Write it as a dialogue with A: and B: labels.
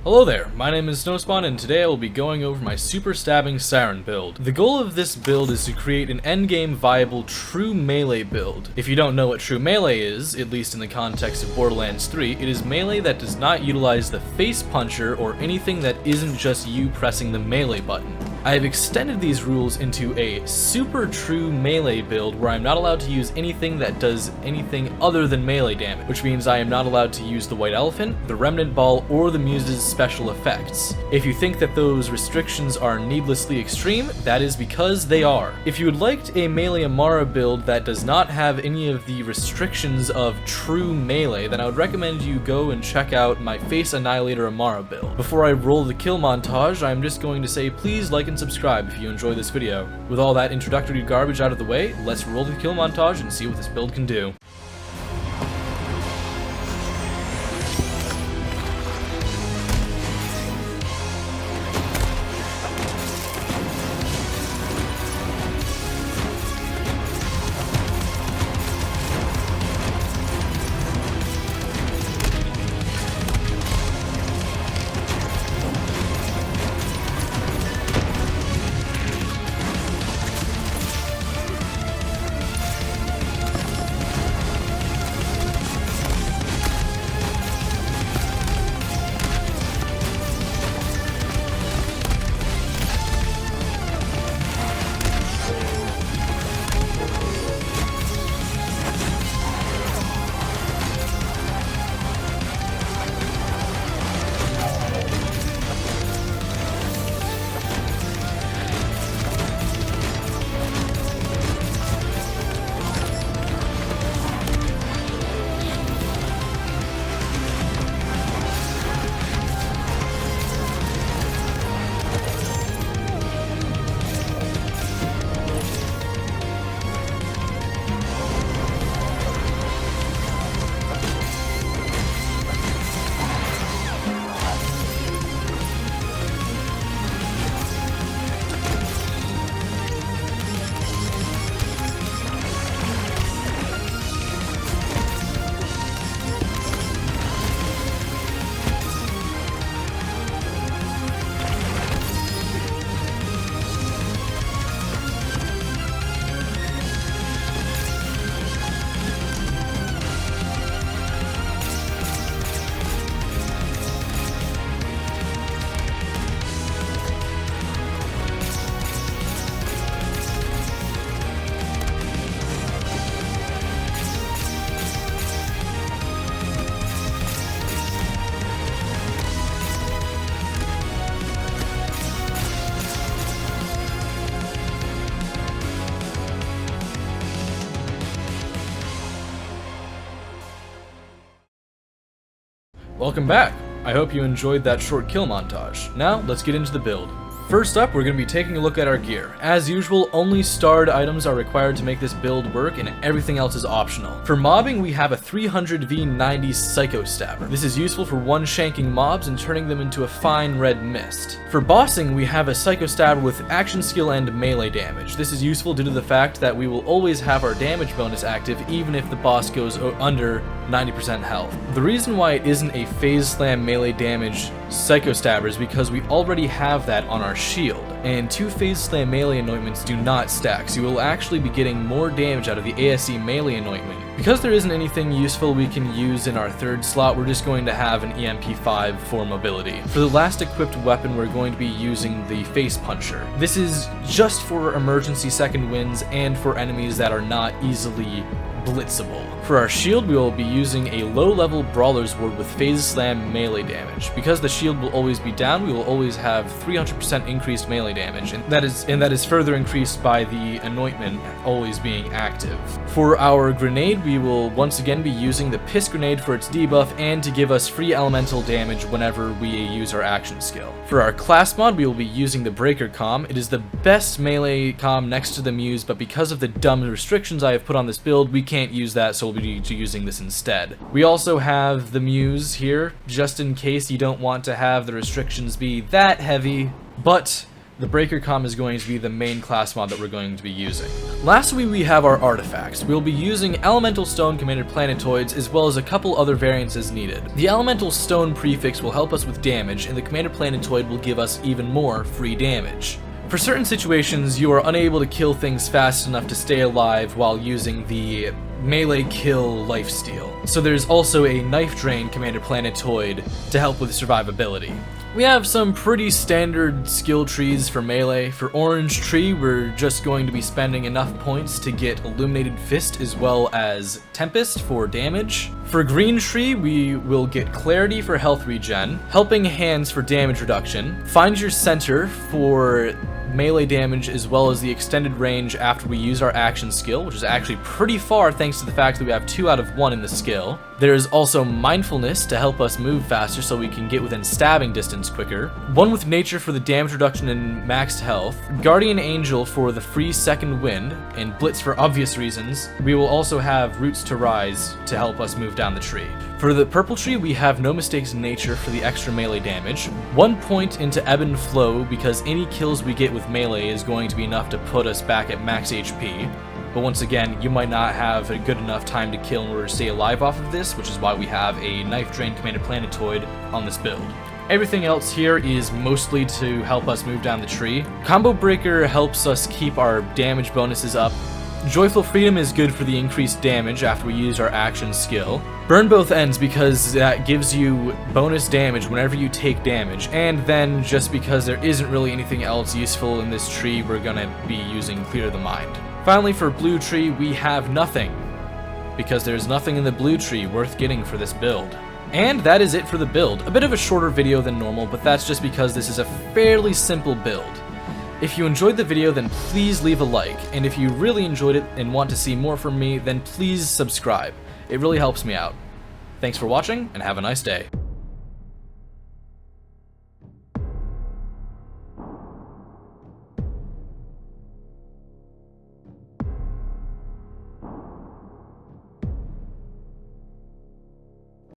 A: Hello there, my name is Snowspawn and today I will be going over my super stabbing Siren build. The goal of this build is to create an endgame viable true melee build. If you don't know what true melee is, at least in the context of Borderlands 3, it is melee that does not utilize the face puncher or anything that isn't just you pressing the melee button. I have extended these rules into a super true melee build where I'm not allowed to use anything that does anything other than melee damage, which means I am not allowed to use the White Elephant, the Remnant Ball, or the Muse's special effects. If you think that those restrictions are needlessly extreme, that is because they are. If you would like a melee Amara build that does not have any of the restrictions of true melee, then I would recommend you go and check out my Face Annihilator Amara build. Before I roll the kill montage, I'm just going to say please like and subscribe if you enjoy this video. With all that introductory garbage out of the way, let's roll the kill montage and see what this build can do. Welcome back! I hope you enjoyed that short kill montage. Now, let's get into the build. First up, we're going to be taking a look at our gear. As usual, only starred items are required to make this build work, and everything else is optional. For mobbing, we have a 300v90 Psycho Stabber. This is useful for one-shanking mobs and turning them into a fine red mist. For bossing, we have a Psycho Stabber with action skill and melee damage. This is useful due to the fact that we will always have our damage bonus active even if the boss goes under 90% health. The reason why it isn't a phase slam melee damage Psycho Stabber is because we already have that on our shield, and 2 phase slam melee anointments do not stack, so you will actually be getting more damage out of the ASE melee anointment. Because there isn't anything useful we can use in our third slot, we're just going to have an EMP5 for mobility. For the last equipped weapon, we're going to be using the face puncher. This is just for emergency second wins and for enemies that are not easily blitzable. For our shield, we will be using a low-level Brawler's Ward with Phase Slam melee damage. Because the shield will always be down, we will always have 300% increased melee damage, and that is further increased by the anointment always being active. For our grenade, we will once again be using the Piss Grenade for its debuff and to give us free elemental damage whenever we use our action skill. For our class mod, we will be using the Breaker Comm. It is the best melee comm next to the Muse, but because of the dumb restrictions I have put on this build, we can't use that, so we'll be using this instead. We also have the Muse here, just in case you don't want to have the restrictions be that heavy, but the breaker comm is going to be the main class mod that we're going to be using. Lastly, we have our artifacts. We'll be using elemental stone commanded planetoids as well as a couple other variants as needed. The elemental stone prefix will help us with damage, and the commanded planetoid will give us even more free damage. For certain situations, you are unable to kill things fast enough to stay alive while using the melee kill lifesteal. So there's also a knife drain commanded planetoid to help with survivability. We have some pretty standard skill trees for melee. For Orange Tree, we're just going to be spending enough points to get Illuminated Fist as well as Tempest for damage. For Green Tree, we will get Clarity for health regen, Helping Hands for damage reduction, Find Your Center for melee damage as well as the extended range after we use our action skill, which is actually pretty far thanks to the fact that we have 2 out of 1 in the skill. There's also Mindfulness to help us move faster so we can get within stabbing distance quicker, One with Nature for the damage reduction and maxed health, Guardian Angel for the free second wind, and Blitz for obvious reasons. We will also have Roots to Rise to help us move down the tree. For the Purple Tree, we have No Mistakes Nature for the extra melee damage, 1 point into Ebb and Flow because any kills we get with melee is going to be enough to put us back at max HP. But once again, you might not have a good enough time to kill in order to stay alive off of this, which is why we have a Knife Drain commanded planetoid on this build. Everything else here is mostly to help us move down the tree. Combo Breaker helps us keep our damage bonuses up. Joyful Freedom is good for the increased damage after we use our action skill. Burn Both Ends because that gives you bonus damage whenever you take damage, and then just because there isn't really anything else useful in this tree, we're gonna be using Clear the Mind. Finally, for Blue Tree, we have nothing, because there's nothing in the Blue Tree worth getting for this build. And that is it for the build. A bit of a shorter video than normal, but that's just because this is a fairly simple build. If you enjoyed the video, then please leave a like, and if you really enjoyed it and want to see more from me, then please subscribe. It really helps me out. Thanks for watching, and have a nice day.